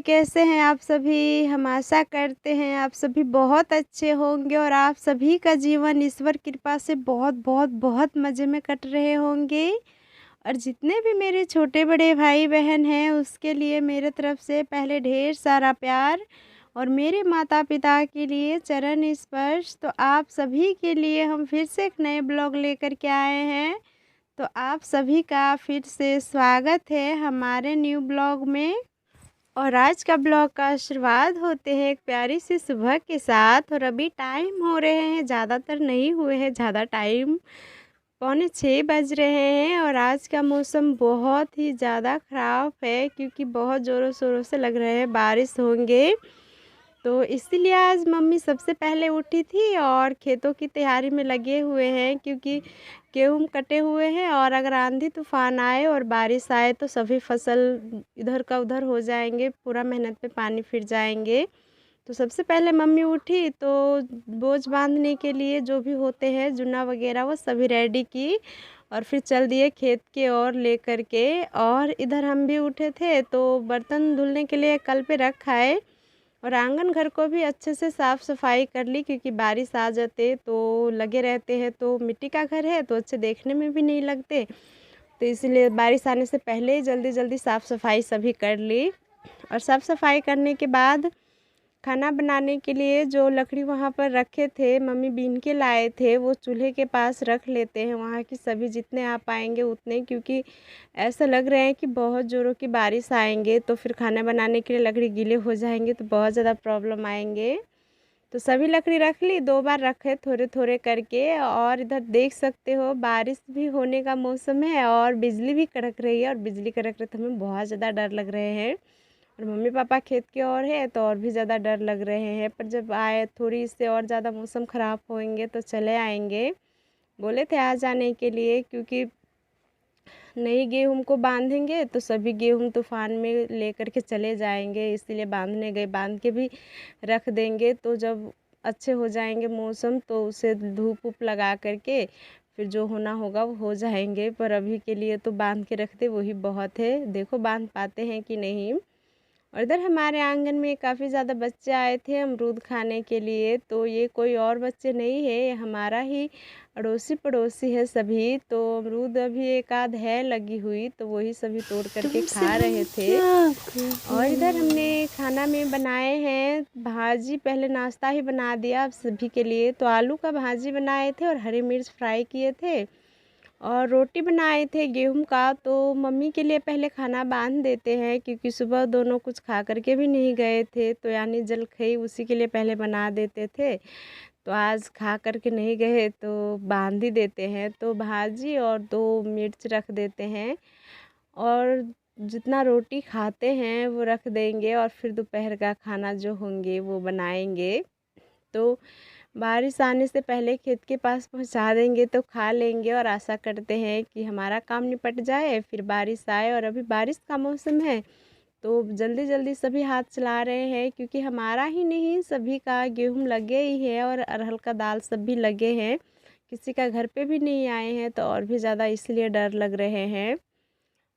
कैसे हैं आप सभी? हम आशा करते हैं आप सभी बहुत अच्छे होंगे और आप सभी का जीवन ईश्वर कृपा से बहुत बहुत बहुत मज़े में कट रहे होंगे। और जितने भी मेरे छोटे-बड़े भाई-बहन हैं उसके लिए मेरे तरफ से पहले ढेर सारा प्यार और मेरे माता-पिता के लिए चरण स्पर्श। तो आप सभी के लिए हम फिर से एक नए ब्लॉग लेकर के आए हैं। तो आप सभी का फिर से स्वागत है हमारे न्यू ब्लॉग में। और आज का ब्लॉग का शुरुआत होते हैं एक प्यारी सी सुबह के साथ। और अभी टाइम हो रहे हैं, ज़्यादातर नहीं हुए हैं ज़्यादा टाइम, पौने 6 बज रहे हैं। और आज का मौसम बहुत ही ज़्यादा ख़राब है क्योंकि बहुत ज़ोरों शोरों से लग रहे हैं बारिश होंगे। तो इसीलिए आज मम्मी सबसे पहले उठी थी और खेतों की तैयारी में लगे हुए हैं क्योंकि गेहूँ कटे हुए हैं। और अगर आंधी तूफान आए और बारिश आए तो सभी फसल इधर का उधर हो जाएंगे, पूरा मेहनत पे पानी फिर जाएंगे। तो सबसे पहले मम्मी उठी तो बोझ बांधने के लिए जो भी होते हैं जुन्ना वगैरह वो सभी रेडी की और फिर चल दिए खेत के ओर लेकर के। और इधर हम भी उठे थे तो बर्तन धुलने के लिए कल पे रखा है और आंगन घर को भी अच्छे से साफ़ सफाई कर ली क्योंकि बारिश आ जाते तो लगे रहते हैं। तो मिट्टी का घर है तो अच्छे देखने में भी नहीं लगते, तो इसलिए बारिश आने से पहले ही जल्दी जल्दी साफ़ सफाई सभी कर ली। और साफ़ सफाई करने के बाद खाना बनाने के लिए जो लकड़ी वहाँ पर रखे थे मम्मी बीन के लाए थे वो चूल्हे के पास रख लेते हैं, वहाँ की सभी जितने आ पाएंगे उतने, क्योंकि ऐसा लग रहा है कि बहुत ज़ोरों की बारिश आएंगे तो फिर खाना बनाने के लिए लकड़ी गीले हो जाएंगे तो बहुत ज़्यादा प्रॉब्लम आएंगे। तो सभी लकड़ी रख ली, 2 बार रखे थोड़े थोड़े करके। और इधर देख सकते हो बारिश भी होने का मौसम है और बिजली भी कड़क रही है। और बिजली कड़क रही तो हमें बहुत ज़्यादा डर लग रहे हैं। और मम्मी पापा खेत की ओर है तो और भी ज़्यादा डर लग रहे हैं, पर जब आए थोड़ी इससे और ज़्यादा मौसम ख़राब होएंगे तो चले आएंगे। बोले थे आ जाने के लिए क्योंकि नई गेहूँ को बांधेंगे तो सभी गेहूँ तूफान में लेकर के चले जाएंगे, इसीलिए बांधने गए, बांध के भी रख देंगे। तो जब अच्छे हो जाएंगे मौसम तो उसे धूप वूप लगा करके फिर जो होना होगा वो हो जाएंगे। पर अभी के लिए तो बांध के रखते वही बहुत है, देखो बांध पाते हैं कि नहीं। और इधर हमारे आंगन में काफ़ी ज़्यादा बच्चे आए थे अमरूद खाने के लिए। तो ये कोई और बच्चे नहीं है, ये हमारा ही अड़ोसी पड़ोसी है सभी। तो अमरूद अभी एक आध है लगी हुई तो वही सभी तोड़ करके तुमसे खा हम रहे थे। क्या और इधर हमने कहें। खाना में बनाए हैं भाजी, पहले नाश्ता ही बना दिया अब सभी के लिए। तो आलू का भाजी बनाए थे और हरी मिर्च फ्राई किए थे और रोटी बनाए थे गेहूं का। तो मम्मी के लिए पहले खाना बांध देते हैं क्योंकि सुबह दोनों कुछ खा करके भी नहीं गए थे, तो यानी जलखई उसी के लिए पहले बना देते थे। तो आज खा करके नहीं गए तो बांध ही देते हैं। तो भाजी और 2 मिर्च रख देते हैं और जितना रोटी खाते हैं वो रख देंगे और फिर दोपहर का खाना जो होंगे वो बनाएंगे। तो बारिश आने से पहले खेत के पास पहुंचा देंगे तो खा लेंगे और आशा करते हैं कि हमारा काम निपट जाए फिर बारिश आए। और अभी बारिश का मौसम है तो जल्दी जल्दी सभी हाथ चला रहे हैं क्योंकि हमारा ही नहीं सभी का गेहूं लगे ही है और अरहर का दाल सब भी लगे हैं, किसी का घर पे भी नहीं आए हैं तो और भी ज़्यादा इसलिए डर लग रहे हैं।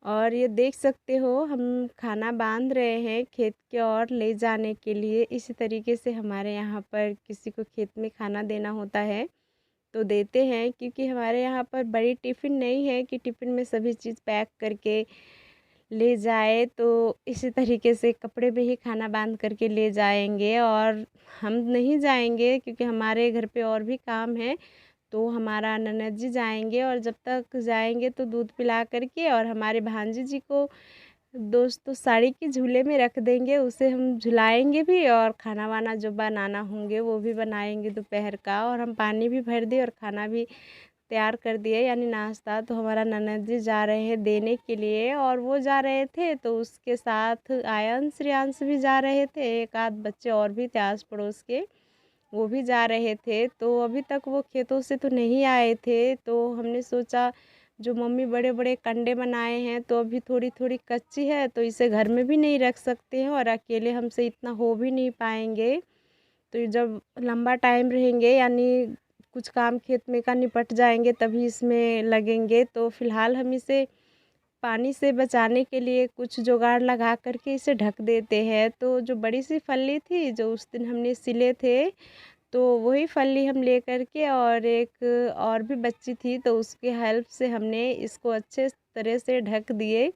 और ये देख सकते हो हम खाना बांध रहे हैं खेत के ओर ले जाने के लिए। इसी तरीके से हमारे यहाँ पर किसी को खेत में खाना देना होता है तो देते हैं, क्योंकि हमारे यहाँ पर बड़ी टिफ़िन नहीं है कि टिफ़िन में सभी चीज़ पैक करके ले जाए। तो इसी तरीके से कपड़े में ही खाना बांध करके ले जाएंगे। और हम नहीं जाएंगे क्योंकि हमारे घर पे और भी काम है। तो हमारा ननद जी जाएंगे और जब तक जाएंगे तो दूध पिला करके और हमारे भांजी जी को दोस्तों साड़ी के झूले में रख देंगे, उसे हम झुलाएंगे भी और खाना वाना जो बनाना होंगे वो भी बनाएंगे दोपहर का। और हम पानी भी भर दिए और खाना भी तैयार कर दिए यानी नाश्ता। तो हमारा ननद जी जा रहे हैं देने के लिए और वो जा रहे थे तो उसके साथ आयन श्रेयांश भी जा रहे थे, एक आध बच्चे और भी थे आस पड़ोस के वो भी जा रहे थे। तो अभी तक वो खेतों से तो नहीं आए थे तो हमने सोचा जो मम्मी बड़े बड़े कंडे बनाए हैं तो अभी थोड़ी थोड़ी कच्ची है तो इसे घर में भी नहीं रख सकते हैं और अकेले हमसे इतना हो भी नहीं पाएंगे। तो जब लंबा टाइम रहेंगे यानी कुछ काम खेत में का निपट जाएंगे तभी इसमें लगेंगे। तो फिलहाल हम इसे पानी से बचाने के लिए कुछ जुगाड़ लगा कर के इसे ढक देते हैं। तो जो बड़ी सी फल्ली थी जो उस दिन हमने सिले थे, तो वही फल्ली हम ले कर के और एक और भी बच्ची थी तो उसकी हेल्प से हमने इसको अच्छे तरह से ढक दिए।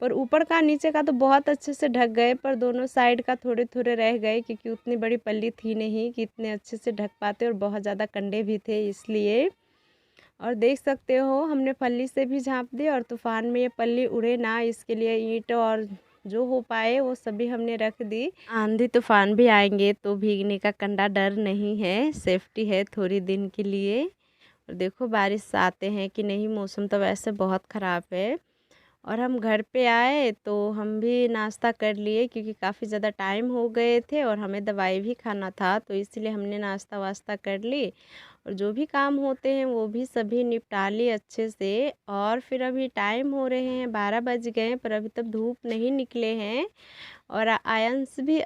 पर ऊपर का नीचे का तो बहुत अच्छे से ढक गए, पर दोनों साइड का थोड़े-थोड़े रह गए क्योंकि उतनी बड़ी पल्ली थी नहीं कि इतने अच्छे से ढक पाते और बहुत ज़्यादा कंडे भी थे इसलिए। और देख सकते हो हमने पल्ली से भी झाँप दी और तूफ़ान में ये पल्ली उड़े ना इसके लिए ईंट और जो हो पाए वो सभी हमने रख दी। आंधी तूफ़ान भी आएँगे तो भीगने का कंडा डर नहीं है, सेफ्टी है थोड़ी दिन के लिए। और देखो बारिश आते हैं कि नहीं, मौसम तो वैसे बहुत ख़राब है। और हम घर पे आए तो हम भी नाश्ता कर लिए क्योंकि काफ़ी ज़्यादा टाइम हो गए थे और हमें दवाई भी खाना था, तो इसलिए हमने नाश्ता वास्ता कर ली और जो भी काम होते हैं वो भी सभी निपटा लिए अच्छे से। और फिर अभी टाइम हो रहे हैं 12 बज गए हैं पर अभी तक धूप नहीं निकले हैं और आयंश भी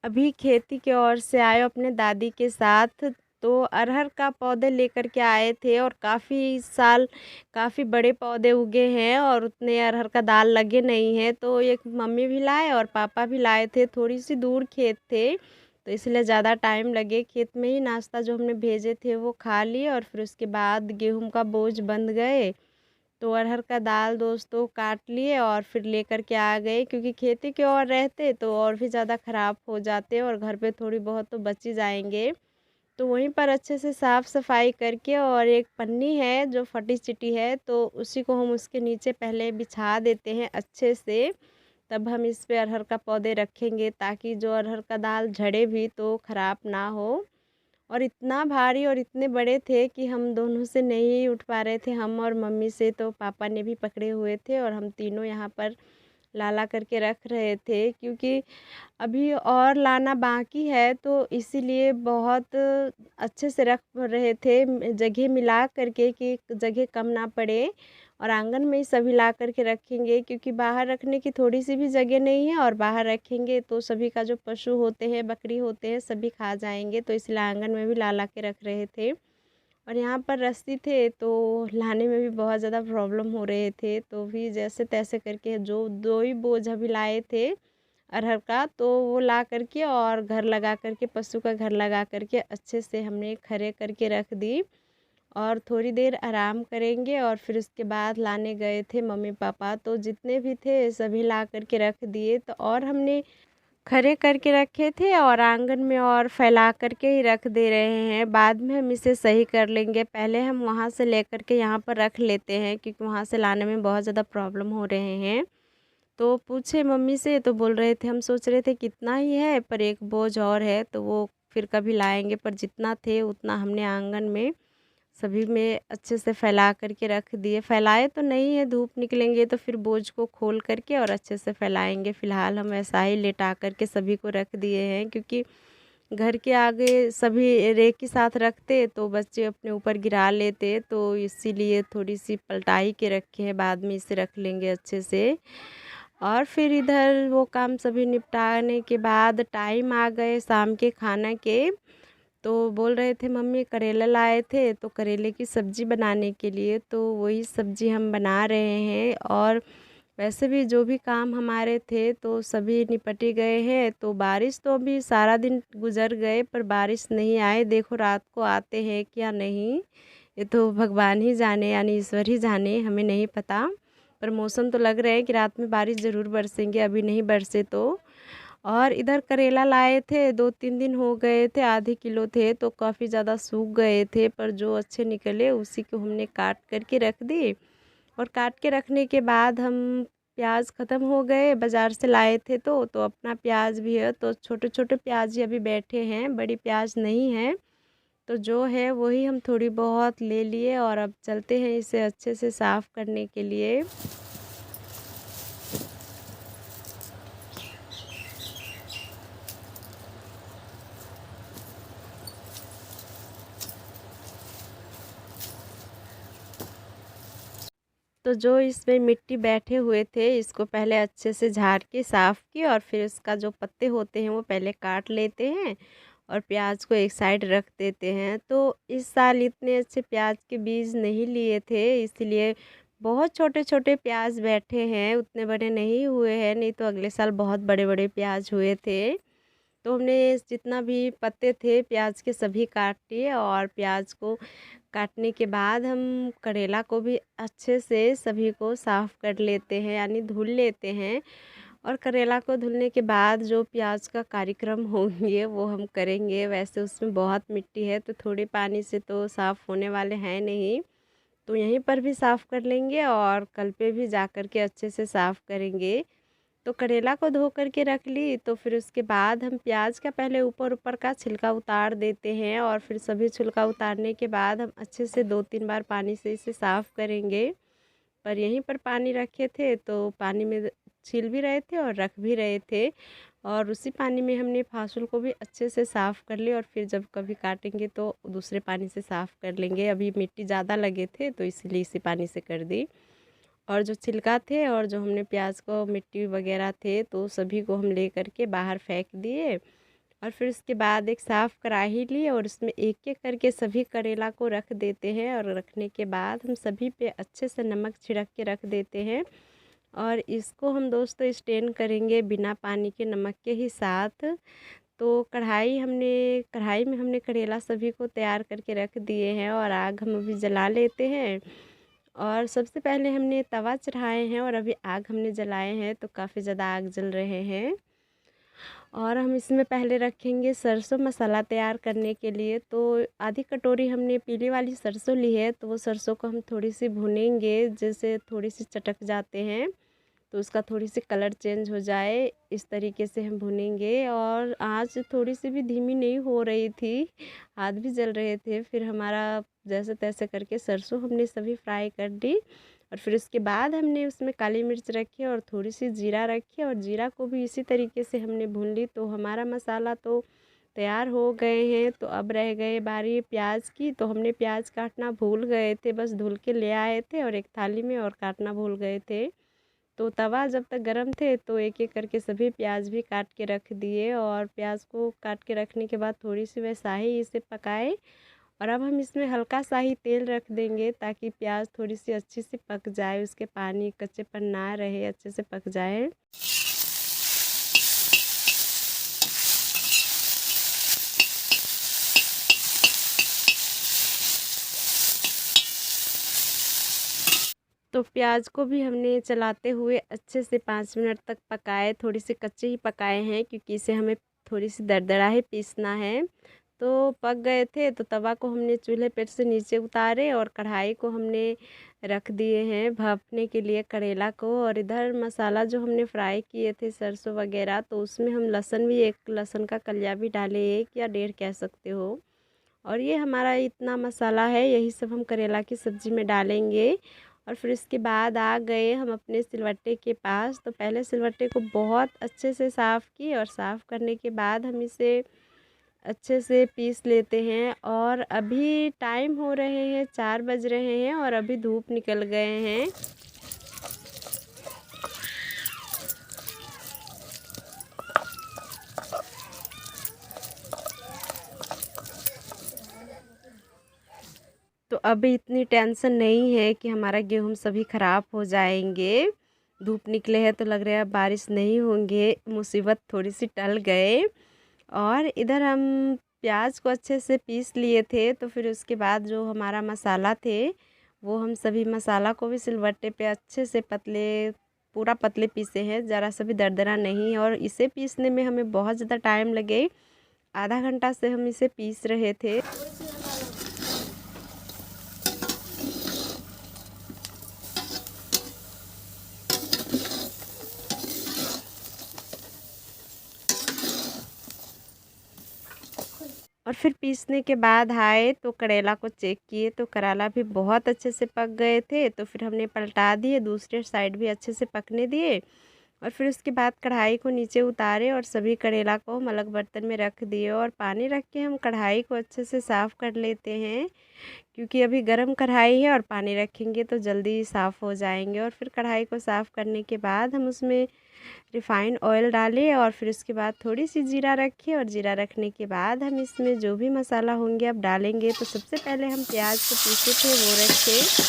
अभी खेती की ओर से आए अपने दादी के साथ। तो अरहर का पौधे लेकर के आए थे और काफ़ी बड़े पौधे उगे हैं और उतने अरहर का दाल लगे नहीं है, तो एक मम्मी भी लाए और पापा भी लाए थे। थोड़ी सी दूर खेत थे तो इसलिए ज़्यादा टाइम लगे। खेत में ही नाश्ता जो हमने भेजे थे वो खा लिए और फिर उसके बाद गेहूं का बोझ बंध गए, तो अरहर का दाल दोस्तों काट लिए और फिर लेकर के आ गए क्योंकि खेती के और रहते तो और भी ज़्यादा ख़राब हो जाते और घर पे थोड़ी बहुत तो बच ही जाएंगे। तो वहीं पर अच्छे से साफ़ सफाई करके और एक पन्नी है जो फटी चिटी है तो उसी को हम उसके नीचे पहले बिछा देते हैं अच्छे से। तब हम इस पे अरहर का पौधे रखेंगे ताकि जो अरहर का दाल झड़े भी तो ख़राब ना हो। और इतना भारी और इतने बड़े थे कि हम दोनों से नहीं उठ पा रहे थे, हम और मम्मी से, तो पापा ने भी पकड़े हुए थे और हम तीनों यहाँ पर ला करके रख रहे थे क्योंकि अभी और लाना बाकी है तो इसीलिए बहुत अच्छे से रख रहे थे, जगह मिला करके कि जगह कम ना पड़े। और आंगन में ही सभी ला करके रखेंगे क्योंकि बाहर रखने की थोड़ी सी भी जगह नहीं है और बाहर रखेंगे तो सभी का जो पशु होते हैं, बकरी होते हैं, सभी खा जाएंगे, तो इसलिए आंगन में भी ला के रख रहे थे। और यहाँ पर रस्सी थे तो लाने में भी बहुत ज़्यादा प्रॉब्लम हो रहे थे, तो भी जैसे तैसे करके जो 2 ही बोझ अभी लाए थे अरहर का तो वो ला करके और घर लगा करके, पशु का घर लगा करके अच्छे से हमने खड़े करके रख दी। और थोड़ी देर आराम करेंगे और फिर उसके बाद लाने गए थे मम्मी पापा, तो जितने भी थे सभी ला करके रख दिए। तो और हमने खड़े करके रखे थे और आंगन में और फैला करके ही रख दे रहे हैं, बाद में हम इसे सही कर लेंगे। पहले हम वहाँ से लेकर के यहाँ पर रख लेते हैं क्योंकि वहाँ से लाने में बहुत ज़्यादा प्रॉब्लम हो रहे हैं। तो पूछे मम्मी से तो बोल रहे थे, हम सोच रहे थे कितना ही है पर एक बोझ और है तो वो फिर कभी लाएंगे, पर जितना थे उतना हमने आंगन में सभी में अच्छे से फैला करके रख दिए। फैलाए तो नहीं है, धूप निकलेंगे तो फिर बोझ को खोल करके और अच्छे से फैलाएंगे। फ़िलहाल हम ऐसा ही लेटा करके सभी को रख दिए हैं क्योंकि घर के आगे सभी रेक के साथ रखते तो बच्चे अपने ऊपर गिरा लेते, तो इसीलिए थोड़ी सी पलटाई के रखे हैं, बाद में इसे रख लेंगे अच्छे से। और फिर इधर वो काम सभी निपटाने के बाद टाइम आ गए शाम के खाना के, तो बोल रहे थे मम्मी करेला लाए थे तो करेले की सब्ज़ी बनाने के लिए, तो वही सब्ज़ी हम बना रहे हैं। और वैसे भी जो भी काम हमारे थे तो सभी निपट ही गए हैं। तो बारिश तो अभी सारा दिन गुजर गए पर बारिश नहीं आए, देखो रात को आते हैं क्या नहीं, ये तो भगवान ही जाने यानी ईश्वर ही जाने, हमें नहीं पता। पर मौसम तो लग रहा है कि रात में बारिश ज़रूर बरसेंगे, अभी नहीं बरसे तो। और इधर करेला लाए थे 2-3 दिन हो गए थे, आधे किलो थे तो काफ़ी ज़्यादा सूख गए थे, पर जो अच्छे निकले उसी को हमने काट करके रख दी। और काट के रखने के बाद हम प्याज ख़त्म हो गए बाज़ार से लाए थे तो अपना प्याज भी है तो छोटे छोटे प्याज ही अभी बैठे हैं, बड़ी प्याज नहीं है। तो जो है वही हम थोड़ी बहुत ले लिए और अब चलते हैं इसे अच्छे से साफ़ करने के लिए। तो जो इसमें मिट्टी बैठे हुए थे इसको पहले अच्छे से झाड़ के साफ़ किए और फिर इसका जो पत्ते होते हैं वो पहले काट लेते हैं और प्याज को एक साइड रख देते हैं। तो इस साल इतने अच्छे प्याज के बीज नहीं लिए थे, इसलिए बहुत छोटे छोटे प्याज बैठे हैं, उतने बड़े नहीं हुए हैं, नहीं तो अगले साल बहुत बड़े बड़े प्याज हुए थे। तो हमने जितना भी पत्ते थे प्याज के सभी काट लिए और प्याज को काटने के बाद हम करेला को भी अच्छे से सभी को साफ़ कर लेते हैं, यानी धुल लेते हैं। और करेला को धुलने के बाद जो प्याज का कार्यक्रम होंगे वो हम करेंगे। वैसे उसमें बहुत मिट्टी है तो थोड़े पानी से तो साफ़ होने वाले हैं नहीं, तो यहीं पर भी साफ़ कर लेंगे और कल पे भी जा कर के अच्छे से साफ़ करेंगे। तो करेला को धो करके रख ली, तो फिर उसके बाद हम प्याज का पहले ऊपर ऊपर का छिलका उतार देते हैं और फिर सभी छिलका उतारने के बाद हम अच्छे से 2-3 बार पानी से इसे साफ़ करेंगे। पर यहीं पर पानी रखे थे तो पानी में छील भी रहे थे और रख भी रहे थे और उसी पानी में हमने फासुल को भी अच्छे से साफ़ कर लिया और फिर जब कभी काटेंगे तो दूसरे पानी से साफ़ कर लेंगे। अभी मिट्टी ज़्यादा लगे थे तो इसलिए इसी पानी से कर दी। और जो छिलका थे और जो हमने प्याज को मिट्टी वगैरह थे तो सभी को हम ले कर के बाहर फेंक दिए और फिर उसके बाद एक साफ़ कढ़ाई ली और उसमें एक एक करके सभी करेला को रख देते हैं और रखने के बाद हम सभी पे अच्छे से नमक छिड़क के रख देते हैं और इसको हम दोस्तों स्टेन करेंगे बिना पानी के, नमक के ही साथ। तो कढ़ाई में हमने करेला सभी को तैयार करके रख दिए हैं और आग हम अभी जला लेते हैं। और सबसे पहले हमने तवा चढ़ाए हैं और अभी आग हमने जलाए हैं तो काफ़ी ज़्यादा आग जल रहे हैं। और हम इसमें पहले रखेंगे सरसों मसाला तैयार करने के लिए। तो आधी कटोरी हमने पीली वाली सरसों ली है, तो वो सरसों को हम थोड़ी सी भूनेंगे, जैसे थोड़ी सी चटक जाते हैं तो उसका थोड़ी सी कलर चेंज हो जाए, इस तरीके से हम भुनेंगे। और आँच थोड़ी सी भी धीमी नहीं हो रही थी, हाथ भी जल रहे थे। फिर हमारा जैसे तैसे करके सरसों हमने सभी फ्राई कर दी और फिर उसके बाद हमने उसमें काली मिर्च रखी और थोड़ी सी जीरा रखी और जीरा को भी इसी तरीके से हमने भून ली। तो हमारा मसाला तो तैयार हो गए हैं। तो अब रह गए बारी प्याज की, तो हमने प्याज काटना भूल गए थे, बस धुल के ले आए थे और एक थाली में और काटना भूल गए थे। तो तवा जब तक गरम थे तो एक एक करके सभी प्याज भी काट के रख दिए और प्याज को काट के रखने के बाद थोड़ी सी वैसा ही इसे पकाए। और अब हम इसमें हल्का सा ही तेल रख देंगे ताकि प्याज थोड़ी सी अच्छी से पक जाए, उसके पानी कच्चेपन ना रहे, अच्छे से पक जाए। तो प्याज को भी हमने चलाते हुए अच्छे से 5 मिनट तक पकाए, थोड़ी सी कच्चे ही पकाए हैं क्योंकि इसे हमें थोड़ी सी दरदरा ही पीसना है। तो पक गए थे तो तवा को हमने चूल्हे पर से नीचे उतारे और कढ़ाई को हमने रख दिए हैं भापने के लिए करेला को। और इधर मसाला जो हमने फ्राई किए थे सरसों वगैरह, तो उसमें हम लहसुन भी, एक लहसुन का कलिया भी डाले, 1 या 1.5 कह सकते हो। और ये हमारा इतना मसाला है, यही सब हम करेला की सब्ज़ी में डालेंगे। और फिर इसके बाद आ गए हम अपने सिलवट्टे के पास। तो पहले सिलवट्टे को बहुत अच्छे से साफ़ किए और साफ़ करने के बाद हम इसे अच्छे से पीस लेते हैं। और अभी टाइम हो रहे हैं 4 बज रहे हैं और अभी धूप निकल गए हैं। तो अभी इतनी टेंशन नहीं है कि हमारा गेहूँ सभी ख़राब हो जाएंगे। धूप निकले हैं तो लग रहा है बारिश नहीं होंगे, मुसीबत थोड़ी सी टल गए। और इधर हम प्याज को अच्छे से पीस लिए थे, तो फिर उसके बाद जो हमारा मसाला थे वो हम सभी मसाला को भी सिलबट्टे पे अच्छे से पूरा पतले पीसे हैं, ज़रा सा भी दरदरा नहीं। और इसे पीसने में हमें बहुत ज़्यादा टाइम लगे, आधा घंटा से हम इसे पीस रहे थे। और फिर पीसने के बाद आए तो करेला को चेक किए तो करेला भी बहुत अच्छे से पक गए थे। तो फिर हमने पलटा दिए, दूसरे साइड भी अच्छे से पकने दिए और फिर उसके बाद कढ़ाई को नीचे उतारे और सभी करेला को हम अलग बर्तन में रख दिए और पानी रख के हम कढ़ाई को अच्छे से साफ़ कर लेते हैं, क्योंकि अभी गरम कढ़ाई है और पानी रखेंगे तो जल्दी साफ़ हो जाएंगे। और फिर कढ़ाई को साफ़ करने के बाद हम उसमें रिफ़ाइंड ऑयल डालें और फिर उसके बाद थोड़ी सी जीरा रखें और जीरा रखने के बाद हम इसमें जो भी मसाला होंगे अब डालेंगे। तो सबसे पहले हम प्याज को पीसे थे वो रखें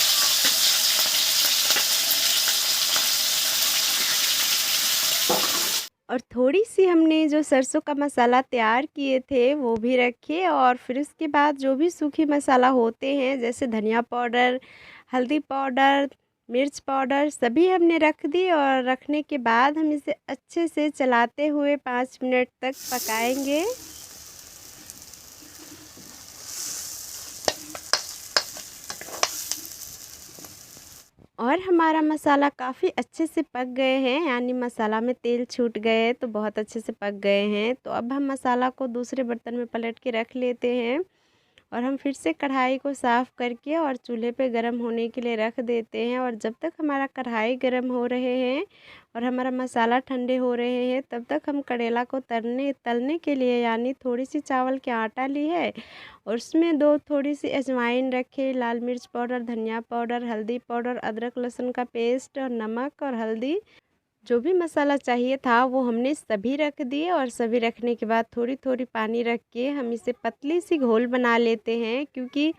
और थोड़ी-सी हमने जो सरसों का मसाला तैयार किए थे वो भी रखे और फिर उसके बाद जो भी सूखे मसाला होते हैं जैसे धनिया पाउडर, हल्दी पाउडर, मिर्च पाउडर सभी हमने रख दी और रखने के बाद हम इसे अच्छे से चलाते हुए 5 मिनट तक पकाएंगे। और हमारा मसाला काफ़ी अच्छे से पक गए हैं, यानी मसाला में तेल छूट गए तो बहुत अच्छे से पक गए हैं। तो अब हम मसाला को दूसरे बर्तन में पलट के रख लेते हैं और हम फिर से कढ़ाई को साफ़ करके और चूल्हे पे गरम होने के लिए रख देते हैं। और जब तक हमारा कढ़ाई गरम हो रहे हैं और हमारा मसाला ठंडे हो रहे हैं तब तक हम करेला को तलने के लिए यानी थोड़ी सी चावल की आटा ली है और उसमें दो थोड़ी सी अजवाइन रखे, लाल मिर्च पाउडर, धनिया पाउडर, हल्दी पाउडर, अदरक लहसुन का पेस्ट और नमक और हल्दी, जो भी मसाला चाहिए था वो हमने सभी रख दिए। और सभी रखने के बाद थोड़ी थोड़ी पानी रख के हम इसे पतली सी घोल बना लेते हैं, क्योंकि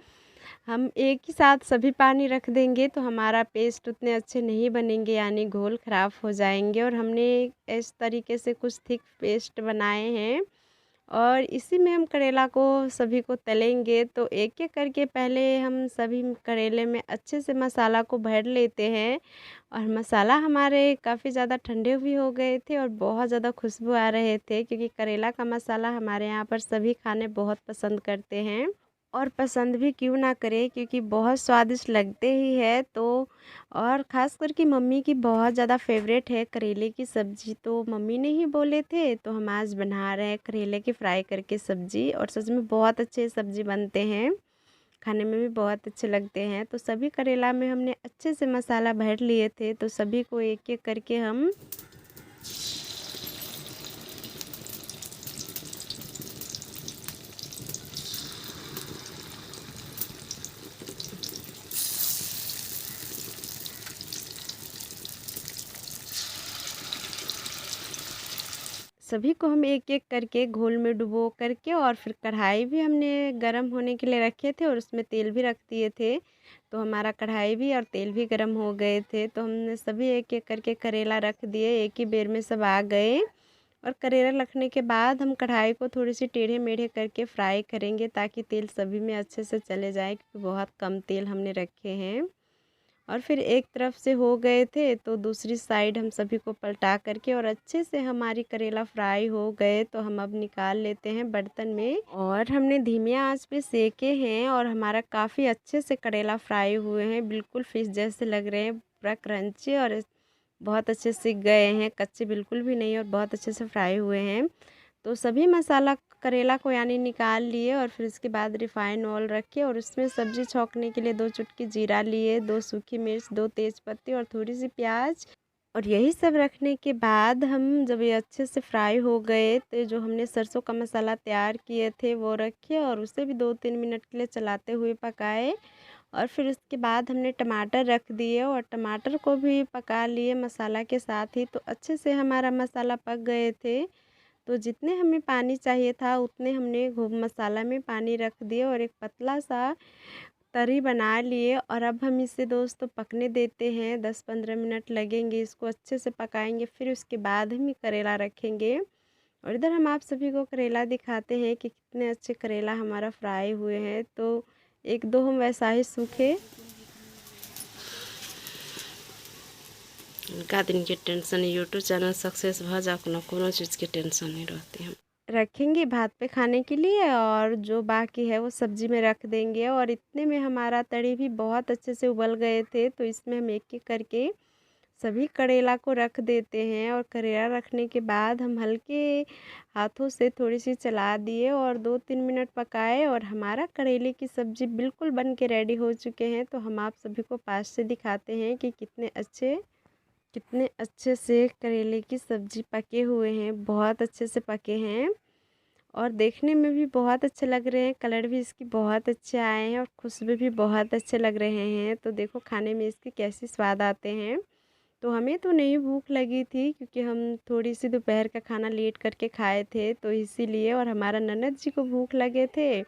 हम एक ही साथ सभी पानी रख देंगे तो हमारा पेस्ट उतने अच्छे नहीं बनेंगे, यानी घोल ख़राब हो जाएंगे। और हमने इस तरीके से कुछ थिक पेस्ट बनाए हैं और इसी में हम करेला को सभी को तलेंगे। तो एक-एक करके पहले हम सभी करेले में अच्छे से मसाला को भर लेते हैं और मसाला हमारे काफ़ी ज़्यादा ठंडे भी हो गए थे और बहुत ज़्यादा खुशबू आ रहे थे, क्योंकि करेला का मसाला हमारे यहाँ पर सभी खाने बहुत पसंद करते हैं और पसंद भी क्यों ना करें, क्योंकि बहुत स्वादिष्ट लगते ही है। तो और ख़ास करके मम्मी की बहुत ज़्यादा फेवरेट है करेले की सब्ज़ी, तो मम्मी ने ही बोले थे तो हम आज बना रहे हैं करेले की फ्राई करके सब्ज़ी। और सच में बहुत अच्छे सब्ज़ी बनते हैं, खाने में भी बहुत अच्छे लगते हैं। तो सभी करेला में हमने अच्छे से मसाला भर लिए थे, तो सभी को एक-एक करके हम सभी को हम एक-एक करके घोल में डुबो करके और फिर कढ़ाई भी हमने गरम होने के लिए रखे थे और उसमें तेल भी रख दिए थे। तो हमारा कढ़ाई भी और तेल भी गरम हो गए थे, तो हमने सभी एक-एक करके करेला रख दिए, एक ही बेर में सब आ गए। और करेला रखने के बाद हम कढ़ाई को थोड़ी-सी टेढ़े-मेढ़े करके फ्राई करेंगे ताकि तेल सभी में अच्छे से चले जाए, क्योंकि बहुत कम तेल हमने रखे हैं। और फिर एक तरफ से हो गए थे तो दूसरी साइड हम सभी को पलटा करके और अच्छे से हमारी करेला फ्राई हो गए तो हम अब निकाल लेते हैं बर्तन में। और हमने धीमी आंच पे सेके हैं और हमारा काफ़ी अच्छे से करेला फ्राई हुए हैं, बिल्कुल फिश जैसे लग रहे हैं, पूरा क्रंची और बहुत अच्छे से गए हैं, कच्चे बिल्कुल भी नहीं और बहुत अच्छे से फ्राई हुए हैं। तो सभी मसाला करेला को यानी निकाल लिए और फिर उसके बाद रिफ़ाइन ऑयल रखे और उसमें सब्ज़ी छौंकने के लिए 2 चुटकी जीरा लिए, 2 सूखी मिर्च, 2 तेज़पत्ते और थोड़ी-सी प्याज। और यही सब रखने के बाद हम जब ये अच्छे से फ्राई हो गए तो जो हमने सरसों का मसाला तैयार किए थे वो रखे और उसे भी 2-3 मिनट के लिए चलाते हुए पकाए। और फिर उसके बाद हमने टमाटर रख दिए और टमाटर को भी पका लिए मसाला के साथ ही, तो अच्छे से हमारा मसाला पक गए थे। तो जितने हमें पानी चाहिए था उतने हमने खूब मसाला में पानी रख दिए और एक पतला सा तरी बना लिए। और अब हम इसे दोस्तों पकने देते हैं, 10-15 मिनट लगेंगे, इसको अच्छे से पकाएंगे, फिर उसके बाद हम ये करेला रखेंगे। और इधर हम आप सभी को करेला दिखाते हैं कि कितने अच्छे करेला हमारा फ्राई हुए हैं। तो एक दो हम वैसा ही सूखे का दिन के टेंशन यूट्यूब चैनल सक्सेस भ जाओ ना, कोनो चीज़ के टेंशन नहीं रहती हम। रखेंगे भात पे खाने के लिए और जो बाकी है वो सब्जी में रख देंगे। और इतने में हमारा तरी भी बहुत अच्छे से उबल गए थे, तो इसमें हम एक-एक करके सभी करेला को रख देते हैं। और करेला रखने के बाद हम हल्के हाथों से थोड़ी सी चला दिए और 2-3 मिनट पकाए और हमारा करेले की सब्ज़ी बिल्कुल बन के रेडी हो चुके हैं। तो हम आप सभी को पास से दिखाते हैं कि कितने अच्छे कितने अच्छे से करेले की सब्ज़ी पके हुए हैं, बहुत अच्छे से पके हैं और देखने में भी बहुत अच्छे लग रहे हैं। कलर भी इसकी बहुत अच्छे आए हैं और खुशबू भी बहुत अच्छे लग रहे हैं। तो देखो खाने में इसके कैसे स्वाद आते हैं। तो हमें तो नहीं भूख लगी थी क्योंकि हम थोड़ी-सी दोपहर का खाना लेट करके खाए थे, तो इसीलिए और हमारा ननद जी को भूख लगे थे,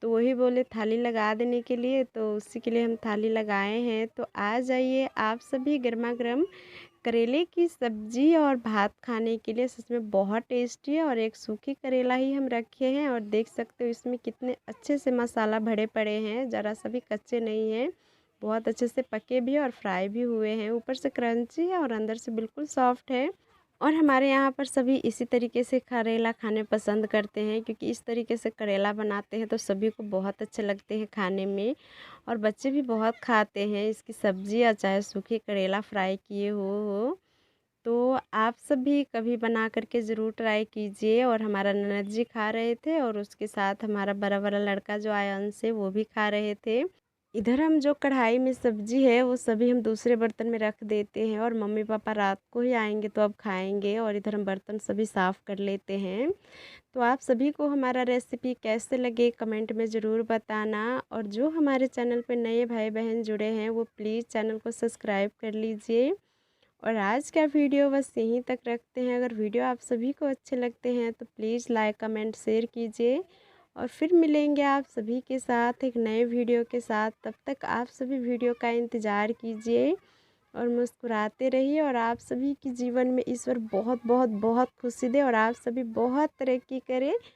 तो वही बोले थाली लगा देने के लिए, तो उसी के लिए हम थाली लगाए हैं। तो आ जाइए आप सभी गरमा-गरम करेले की सब्ज़ी और भात खाने के लिए। सच में बहुत टेस्टी है और एक सूखी करेला ही हम रखे हैं और देख सकते हो इसमें कितने अच्छे से मसाला भरे पड़े हैं, ज़रा सा भी कच्चे नहीं हैं। बहुत अच्छे से पके भी और फ्राई भी हुए हैं, ऊपर से क्रंची है और अंदर से बिल्कुल सॉफ्ट है। और हमारे यहाँ पर सभी इसी तरीके से करेला खाने पसंद करते हैं क्योंकि इस तरीके से करेला बनाते हैं तो सभी को बहुत अच्छे लगते हैं खाने में और बच्चे भी बहुत खाते हैं इसकी सब्ज़ी या चाहे सूखे करेला फ्राई किए हो। तो आप सभी कभी बना करके ज़रूर ट्राई कीजिए। और हमारा ननद जी खा रहे थे और उसके साथ हमारा बड़ा वाला लड़का जो आया उनसे वो भी खा रहे थे। इधर हम जो कढ़ाई में सब्जी है वो सभी हम दूसरे बर्तन में रख देते हैं और मम्मी पापा रात को ही आएंगे तो अब खाएंगे और इधर हम बर्तन सभी साफ़ कर लेते हैं। तो आप सभी को हमारा रेसिपी कैसे लगे कमेंट में ज़रूर बताना और जो हमारे चैनल पे नए भाई बहन जुड़े हैं वो प्लीज़ चैनल को सब्सक्राइब कर लीजिए। और आज का वीडियो बस यहीं तक रखते हैं। अगर वीडियो आप सभी को अच्छे लगते हैं तो प्लीज़ लाइक कमेंट शेयर कीजिए और फिर मिलेंगे आप सभी के साथ एक नए वीडियो के साथ। तब तक आप सभी वीडियो का इंतज़ार कीजिए और मुस्कुराते रहिए और आप सभी के जीवन में ईश्वर बहुत बहुत बहुत खुशी दे और आप सभी बहुत तरक्की करें।